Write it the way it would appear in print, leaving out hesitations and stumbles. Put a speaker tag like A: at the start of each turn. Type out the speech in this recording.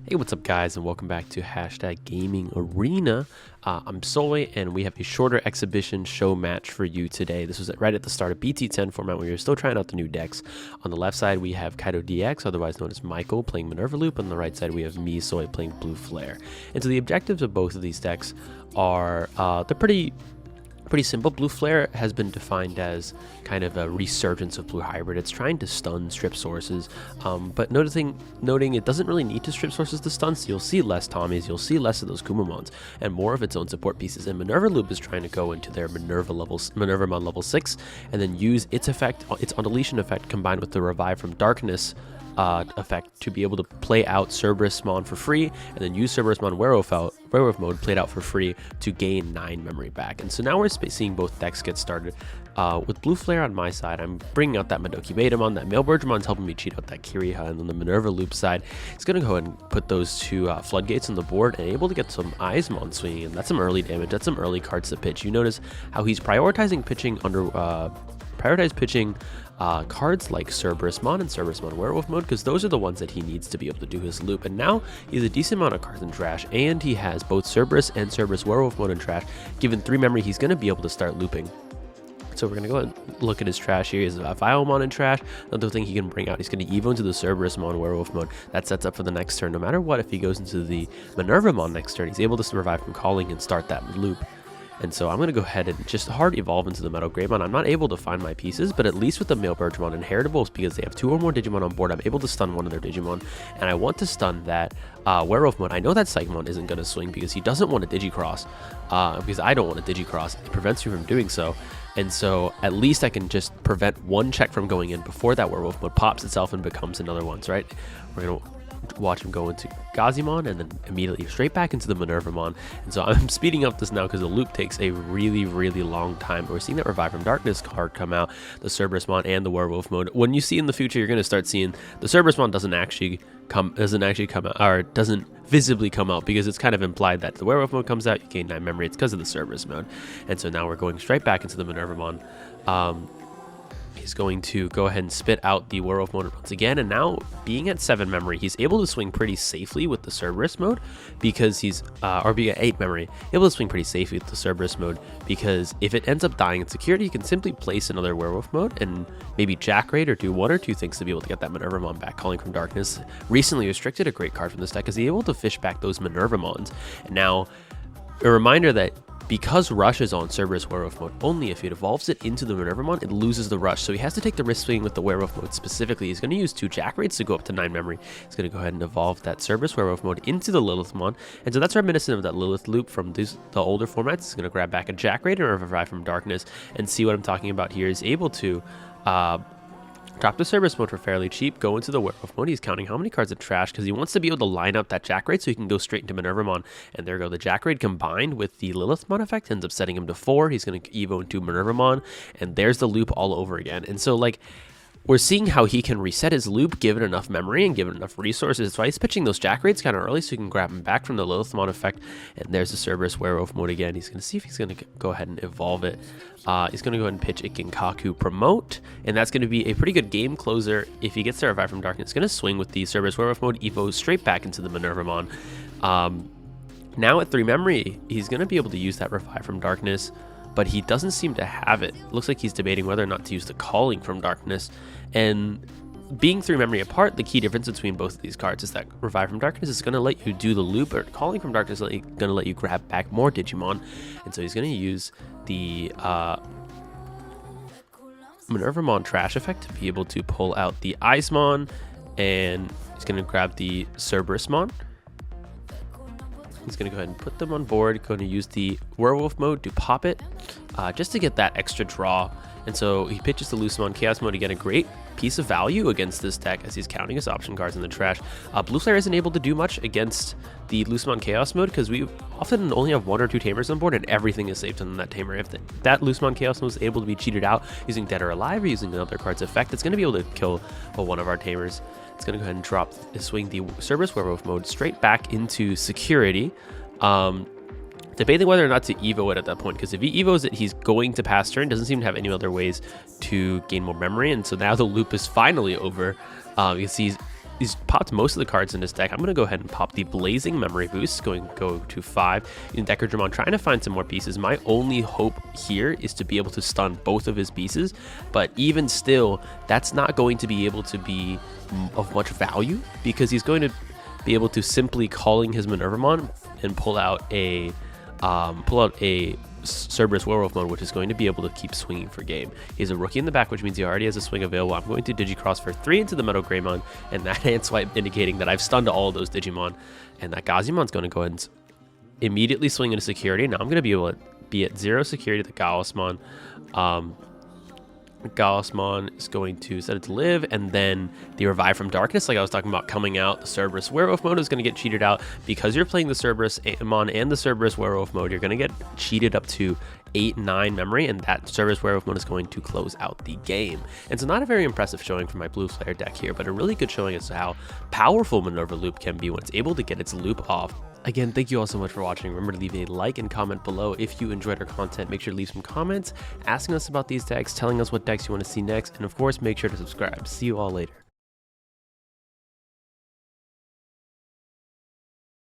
A: Hey, what's up guys, and welcome back to Hashtag Gaming Arena. I'm Soy, and we have a shorter exhibition show match for you today. This was right at the start of BT10 format where you're still trying out the new decks. On the left side, we have Kaido DX, otherwise known as Michael, playing Minerva Loop. On the right side, we have me, Soy, playing Blue Flare. And so the objectives of both of these decks are, they're pretty simple. Blue Flare has been defined as kind of a resurgence of Blue Hybrid. It's trying to stun strip sources, but noting it doesn't really need to strip sources to stun, so you'll see less Tommies, you'll see less of those Kumamons, and more of its own support pieces. And Minerva Loop is trying to go into their Minervamon level 6, and then use its effect, its on deletion effect, combined with the Revive from Darkness effect to be able to play out Cerberusmon for free, and then use Cerberusmon Werewolf mode played out for free to gain 9 memory back. And so now we're seeing both decks get started. With Blue Flare on my side, I'm bringing out that Madoki Betamon, that Mailbirdmon's helping me cheat out that Kiriha, and on the Minerva Loop side, it's going to go ahead and put those two Floodgates on the board and able to get some Eismon swinging, and that's some early damage, that's some early cards to pitch. You notice how he's prioritizing pitching cards like Cerberusmon and Cerberusmon Werewolf mode, because those are the ones that he needs to be able to do his loop. And now he has a decent amount of cards in trash, and he has both Cerberus and Cerberus Werewolf mode in trash. Given 3 memory, he's going to be able to start looping. So we're going to go ahead and look at his trash here. He has a Vilemon in trash. Another thing he can bring out, he's going to Evo into the Cerberusmon Werewolf mode. That sets up for the next turn. No matter what, if he goes into the Minervamon next turn, he's able to survive from calling and start that loop. And so I'm going to go ahead and just hard evolve into the Metal Greymon. I'm not able to find my pieces, but at least with the Mailbirdmon Inheritables, because they have 2 or more Digimon on board, I'm able to stun one of their Digimon. And I want to stun that Werewolf mode. I know that Psychmon isn't going to swing because he doesn't want to Digicross, because I don't want to Digicross. It prevents me from doing so. And so at least I can just prevent one check from going in before that Werewolf mode pops itself and becomes another one. So right, we're going to watch him go into Gazimon and then immediately straight back into the Minervamon. And so I'm speeding up this now because the loop takes a really long time. We're seeing that Revive from Darkness card come out, the Cerberusmon and the Werewolf mode. When you see in the future, you're going to start seeing the Cerberusmon doesn't visibly come out, because it's kind of implied that the Werewolf mode comes out, you gain 9 memory. It's because of the Cerberus mode. And so now we're going straight back into the Minervamon. He's going to go ahead and spit out the Werewolf mode once again, and now being at 7 memory, he's able to swing pretty safely with the Cerberus mode, because he's or being at 8 memory, able to swing pretty safely with the Cerberus mode, because if it ends up dying in security, you can simply place another Werewolf mode and maybe Jack Raid or do 1 or 2 things to be able to get that Minervamon back. Calling from Darkness, recently restricted, a great card from this deck, is he able to fish back those Minervamons. And now a reminder that because Rush is on Cerberus Werewolf mode only, if it evolves it into the Minervamon, it loses the Rush. So he has to take the risk swing with the Werewolf mode specifically. He's going to use 2 Jack Raids to go up to 9 memory. He's going to go ahead and evolve that Cerberus Werewolf mode into the Lilithmon. And so that's reminiscent of that Lilith loop from the older formats. He's going to grab back a Jack Raid or a Revive from Darkness, and see what I'm talking about here. He's able to drop the Cerberus mode for fairly cheap, go into the Werewolf mode. He's counting how many cards in trash because he wants to be able to line up that Jack Raid so he can go straight into Minervamon. And there we go. The Jack Raid combined with the Lilithmon effect ends up setting him to 4. He's going to Evo into Minervamon, and there's the loop all over again. And so, like, we're seeing how he can reset his loop given enough memory and given enough resources. That's why he's pitching those Jack Raids kind of early so you can grab him back from the Lilithmon effect. And there's the Cerberus Werewolf mode again. He's going to see if he's going to go ahead and evolve it. He's going to go ahead and pitch a Ginkaku Promote, and that's going to be a pretty good game closer. If he gets to Revive from Darkness, he's going to swing with the Cerberus Werewolf mode, Evo straight back into the Minervamon. Now at 3 memory, he's going to be able to use that Revive from Darkness, but he doesn't seem to have it. Looks like he's debating whether or not to use the Calling from Darkness. And being 3 memory apart, the key difference between both of these cards is that Revive from Darkness is going to let you do the loop, or Calling from Darkness is going to let you grab back more Digimon. And so he's going to use the Minervamon trash effect to be able to pull out the Eismon, and he's going to grab the Cerberusmon. He's going to go ahead and put them on board, going to use the Werewolf mode to pop it, just to get that extra draw. And so he pitches the Lucemon Chaos mode to get a great piece of value against this deck as he's counting his option cards in the trash. Blue Flare isn't able to do much against the Lucemon Chaos mode because we often only have 1 or 2 Tamers on board and everything is saved on that Tamer. If that Lucemon Chaos mode is able to be cheated out using Dead or Alive or using another card's effect, it's going to be able to kill one of our Tamers. It's going to go ahead and swing the Cerberus Werewolf mode straight back into security. Debating whether or not to Evo it at that point, because if he Evos it, he's going to pass turn. Doesn't seem to have any other ways to gain more memory, and so now the loop is finally over. You see he's popped most of the cards in his deck. I'm going to go ahead and pop the Blazing Memory Boost, going to go to 5. In Decker Dramon, trying to find some more pieces. My only hope here is to be able to stun both of his pieces, but even still, that's not going to be able to be of much value, because he's going to be able to simply calling his Minervamon and pull out a Cerberus Werewolf mode, which is going to be able to keep swinging for game. He's a rookie in the back, which means he already has a swing available. I'm going to Digicross for 3 into the Metal Greymon, and that hand swipe indicating that I've stunned all of those Digimon, and that Gazimon's going to go ahead and immediately swing into security. Now I'm going to be able to be at 0 security to the Gaussmon. Gaussmon is going to set it to live, and then the Revive from Darkness, like I was talking about, coming out. The Cerberus Werewolf mode is going to get cheated out. Because you're playing the Cerberus Mon and the Cerberus Werewolf mode, you're going to get cheated up to 8-9 memory, and that Cerberus Werewolf mode is going to close out the game. And so not a very impressive showing for my Blue Flare deck here, but a really good showing as to how powerful Minerva Loop can be when it's able to get its loop off. Again, thank you all so much for watching. Remember to leave a like and comment below if you enjoyed our content. Make sure to leave some comments asking us about these decks, telling us what decks you want to see next, and of course, make sure to subscribe. See you all later.